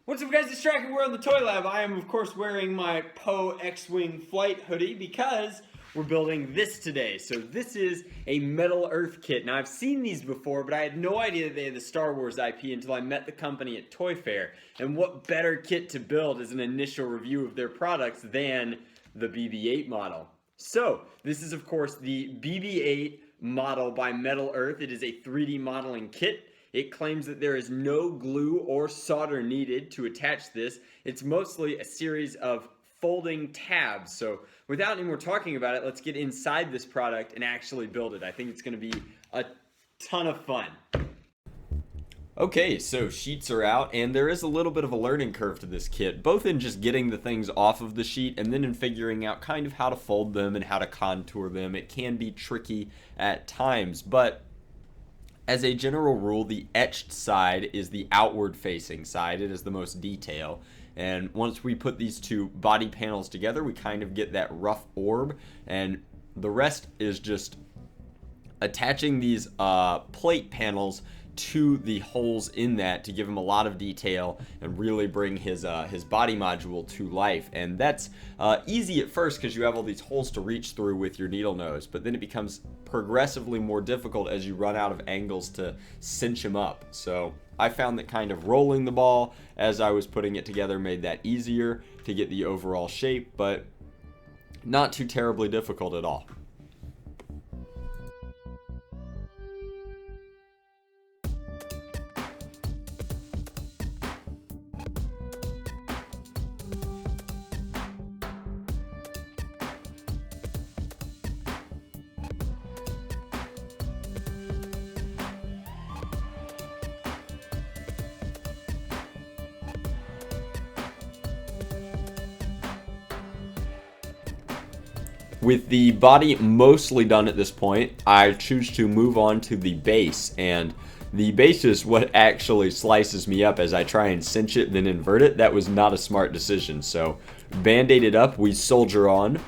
What's up, guys? It's Tracker. We're on the Toy Lab. I am, of course, wearing my Poe X-Wing flight hoodie because we're building this today. So this is a Metal Earth kit. Now, I've seen these before, but I had no idea that they had the Star Wars IP until I met the company at Toy Fair. And what better kit to build as an initial review of their products than the BB-8 model? So this is, of course, the BB-8 model by Metal Earth. It is a 3D modeling kit. It claims that there is no glue or solder needed to attach this. It's mostly a series of folding tabs. So without any more talking about it, let's get inside this product and actually build it. I think it's going to be a ton of fun. Okay, so sheets are out, and there is a little bit of a learning curve to this kit, both in just getting the things off of the sheet and then in figuring out kind of how to fold them and how to contour them. It can be tricky at times, but as a general rule, the etched side is the outward facing side. It is the most detail. And once we put these two body panels together, we kind of get that rough orb. And the rest is just attaching these plate panels to the holes in that to give him a lot of detail and really bring his body module to life. And that's easy at first because you have all these holes to reach through with your needle nose, but then it becomes progressively more difficult as you run out of angles to cinch him up. So I found that kind of rolling the ball as I was putting it together made that easier to get the overall shape, but not too terribly difficult at all. With the body mostly done at this point, I choose to move on to the base, and the base is what actually slices me up as I try and cinch it then invert it. That was not a smart decision, so band-aid it up, we soldier on,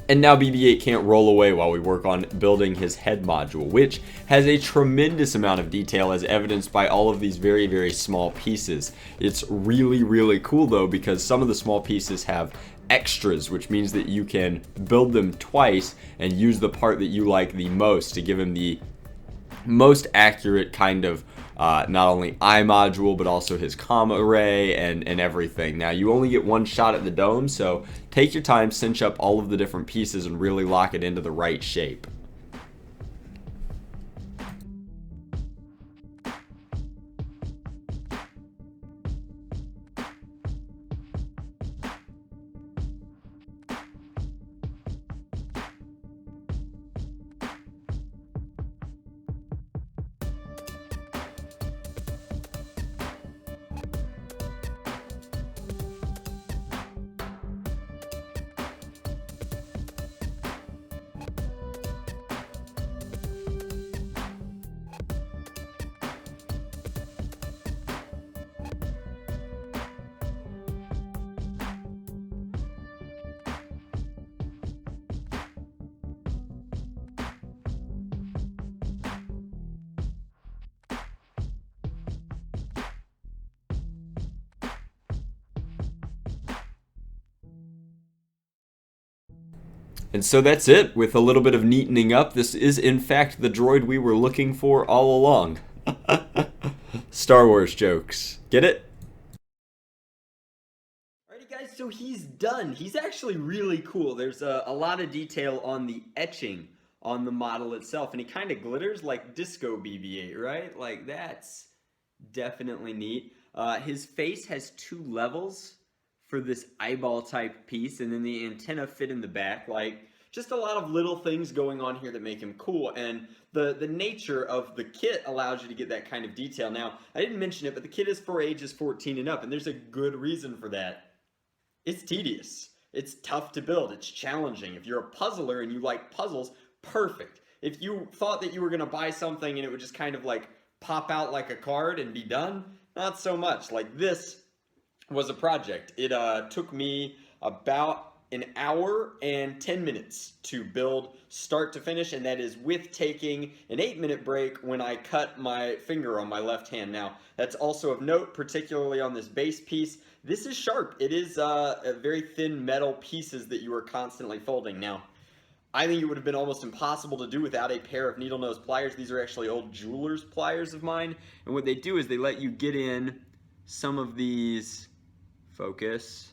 and now BB-8 can't roll away while we work on building his head module, which has a tremendous amount of detail as evidenced by all of these very, very small pieces. It's really, really cool though, because some of the small pieces have extras, which means that you can build them twice and use the part that you like the most to give him the most accurate kind of not only eye module but also his comm array and everything. Now you only get one shot at the dome, so take your time, cinch up all of the different pieces and really lock it into the right shape. And so that's it. With a little bit of neatening up, this is in fact the droid we were looking for all along. Star Wars jokes. Get it? Alrighty guys, so he's done. He's actually really cool. There's a lot of detail on the etching on the model itself, and he kind of glitters like Disco BB-8, right? Like, that's definitely neat. His face has two levels for this eyeball type piece, and then the antenna fit in the back. Like, just a lot of little things going on here that make him cool, and the nature of the kit allows you to get that kind of detail. Now, I didn't mention it, but the kit is for ages 14 and up, and there's a good reason for that. It's tedious. It's tough to build. It's challenging. If you're a puzzler and you like puzzles, perfect. If you thought that you were going to buy something and it would just kind of like pop out like a card and be done, not so much. Like, this was a project. It took me about an hour and 10 minutes to build start to finish, and that is with taking an 8-minute break when I cut my finger on my left hand. Now, that's also of note, particularly on this base piece. This is sharp. It is a very thin metal pieces that you are constantly folding. Now, I think it would have been almost impossible to do without a pair of needle nose pliers. These are actually old jeweler's pliers of mine, and what they do is they let you get in some of these, focus,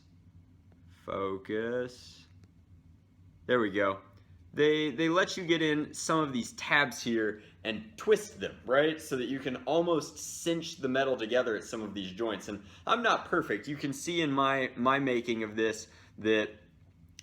there we go. They let you get in some of these tabs here and twist them, right? So that you can almost cinch the metal together at some of these joints. And I'm not perfect. You can see in my making of this that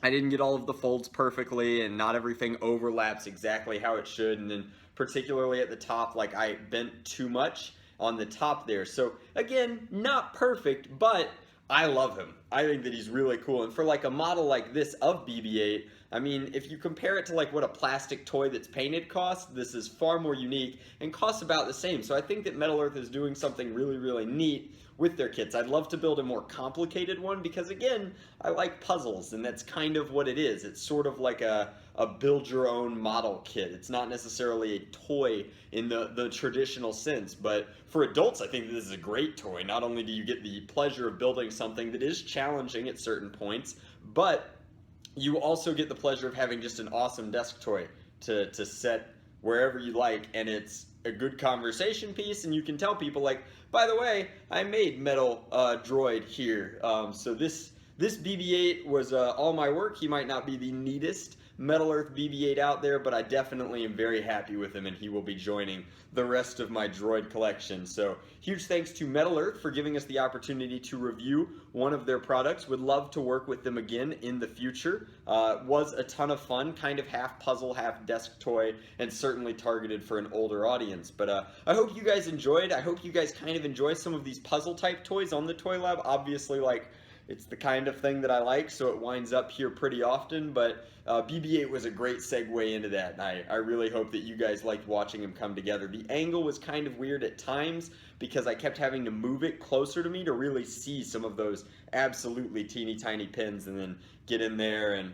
I didn't get all of the folds perfectly, and not everything overlaps exactly how it should. And then particularly at the top, like I bent too much on the top there. So again, not perfect, but I love him. I think that he's really cool. And for like a model like this of BB-8, I mean, if you compare it to like what a plastic toy that's painted costs, this is far more unique and costs about the same. So I think that Metal Earth is doing something really, really neat with their kits. I'd love to build a more complicated one because, again, I like puzzles, and that's kind of what it is. It's sort of like a build your own model kit. It's not necessarily a toy in the traditional sense, but for adults, I think this is a great toy. Not only do you get the pleasure of building something that is challenging at certain points, but you also get the pleasure of having just an awesome desk toy to set wherever you like, and it's a good conversation piece, and you can tell people like, by the way, I made metal droid here. So this BB-8 was all my work. He might not be the neatest Metal Earth BB-8 out there, but I definitely am very happy with him, and he will be joining the rest of my droid collection. So huge thanks to Metal Earth for giving us the opportunity to review one of their products. Would love to work with them again in the future. Was a ton of fun, kind of half puzzle, half desk toy, and certainly targeted for an older audience. But I hope you guys enjoyed. I hope you guys kind of enjoy some of these puzzle type toys on the Toy Lab. Obviously, like, it's the kind of thing that I like, so it winds up here pretty often, but BB-8 was a great segue into that, and I really hope that you guys liked watching him come together. The angle was kind of weird at times because I kept having to move it closer to me to really see some of those absolutely teeny tiny pins, and then get in there and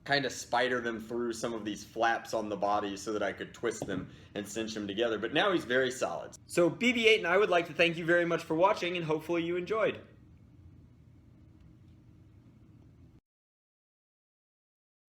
kind of spider them through some of these flaps on the body so that I could twist them and cinch them together. But now he's very solid. So BB-8 and I would like to thank you very much for watching, and hopefully you enjoyed.